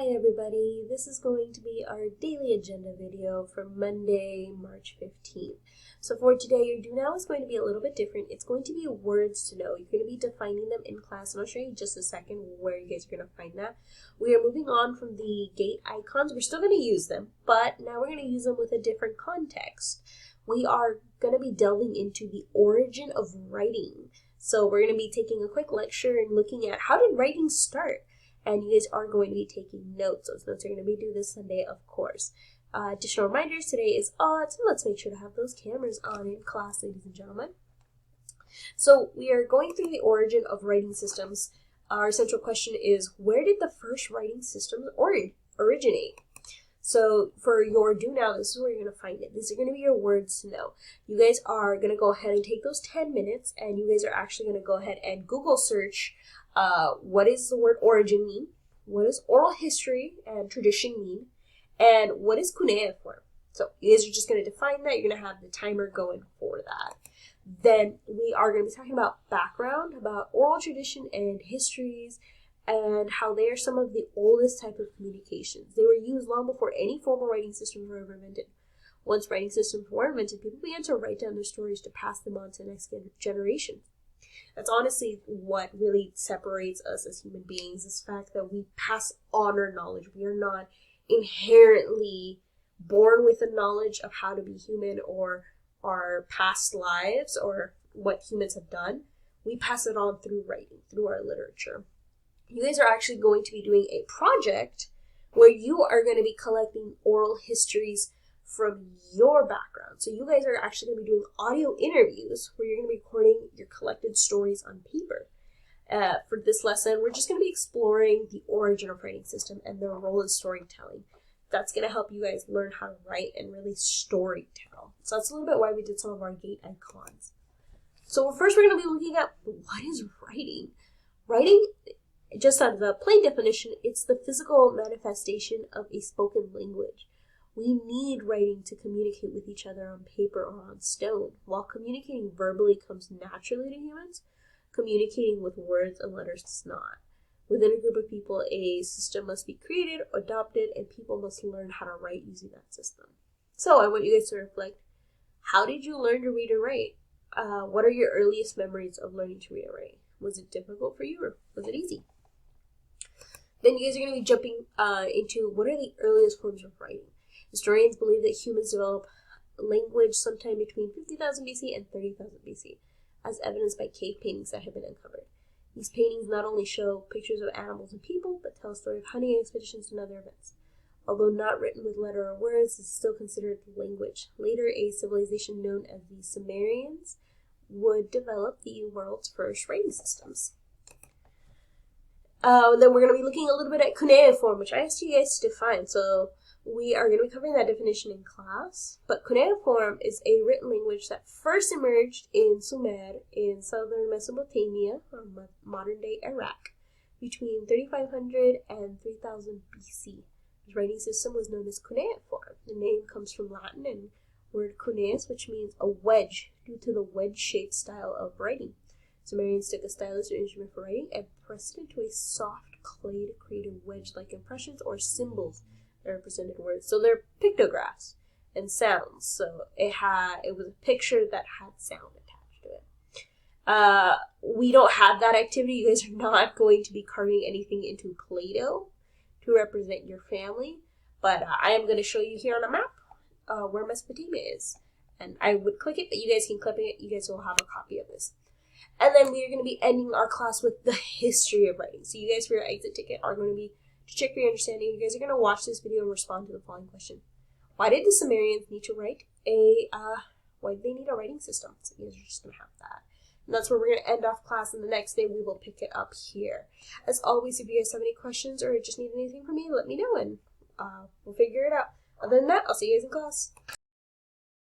Hi everybody, this is going to be our daily agenda video for Monday, March 15th. So for today, your do now is going to be a little bit different. It's going to be words to know. You're going to be defining them in class, and I'll show you in just a second where you guys are going to find that. We are moving on from the gate icons. We're still going to use them, but now we're going to use them with a different context. We are going to be delving into the origin of writing. So we're going to be taking a quick lecture and looking at how did writing start? And you guys are going to be taking notes. Those notes are going to be due this Sunday, of course. Additional reminders, today is odd, so let's make sure to have those cameras on in class, ladies and gentlemen. So we are going through the origin of writing systems. Our central question is, where did the first writing systems originate? So for your do now, this is where you're going to find it. These are going to be your words to know. You guys are going to go ahead and take those 10 minutes, and you guys are actually going to go ahead and Google search what does the word origin mean, what does oral history and tradition mean, and what is cuneiform. So you guys are just going to define that. You're going to have the timer going for that. Then we are going to be talking about background, about oral tradition and histories, and how they are some of the oldest type of communications. They were used long before any formal writing systems were ever invented. Once writing systems were invented, people began to write down their stories to pass them on to the next generation. That's honestly what really separates us as human beings, is the fact that we pass on our knowledge. We are not inherently born with the knowledge of how to be human or our past lives or what humans have done. We pass it on through writing, through our literature. You guys are actually going to be doing a project where you are going to be collecting oral histories from your background. So you guys are actually going to be doing audio interviews where you're going to be recording your collected stories on paper. For this lesson, we're just going to be exploring the origin of writing system and their role in storytelling. That's going to help you guys learn how to write and really story tell. So that's a little bit why we did some of our gate icons. So first we're going to be looking at what is writing. Writing, just out of the plain definition, it's the physical manifestation of a spoken language. We need writing to communicate with each other on paper or on stone. While communicating verbally comes naturally to humans, communicating with words and letters does not. Within a group of people, a system must be created, adopted, and people must learn how to write using that system. So I want you guys to reflect, how did you learn to read and write? What are your earliest memories of learning to read and write? Was it difficult for you or was it easy? Then you guys are going to be jumping into what are the earliest forms of writing. Historians believe that humans developed language sometime between 50,000 BC and 30,000 BC, as evidenced by cave paintings that have been uncovered. These paintings not only show pictures of animals and people, but tell a story of hunting expeditions and other events. Although not written with letter or words, it is still considered language. Later, a civilization known as the Sumerians would develop the world's first writing systems. Then we're going to be looking a little bit at cuneiform, which I asked you guys to define. So we are going to be covering that definition in class. But cuneiform is a written language that first emerged in Sumer in southern Mesopotamia, or modern-day Iraq, between 3500 and 3000 BC. This writing system was known as cuneiform. The name comes from Latin and word cuneus, which means a wedge, due to the wedge-shaped style of writing. Sumerians took a stylus or instrument for writing and pressed it into a soft clay to create a wedge-like impressions or symbols that represented words. So they're pictographs and sounds. So it was a picture that had sound attached to it. We don't have that activity. You guys are not going to be carving anything into Play-Doh to represent your family. But I am going to show you here on a map where Mesopotamia is. And I would click it, but you guys can clip it. You guys will have a copy of this. And then we are going to be ending our class with the history of writing. So you guys, for your exit ticket, are going to be to check for your understanding. You guys are going to watch this video and respond to the following question. Why did the Sumerians need to write why did they need a writing system? So you guys are just going to have that. And that's where we're going to end off class, and the next day we will pick it up here. As always, if you guys have any questions or just need anything from me, let me know, and we'll figure it out. Other than that, I'll see you guys in class.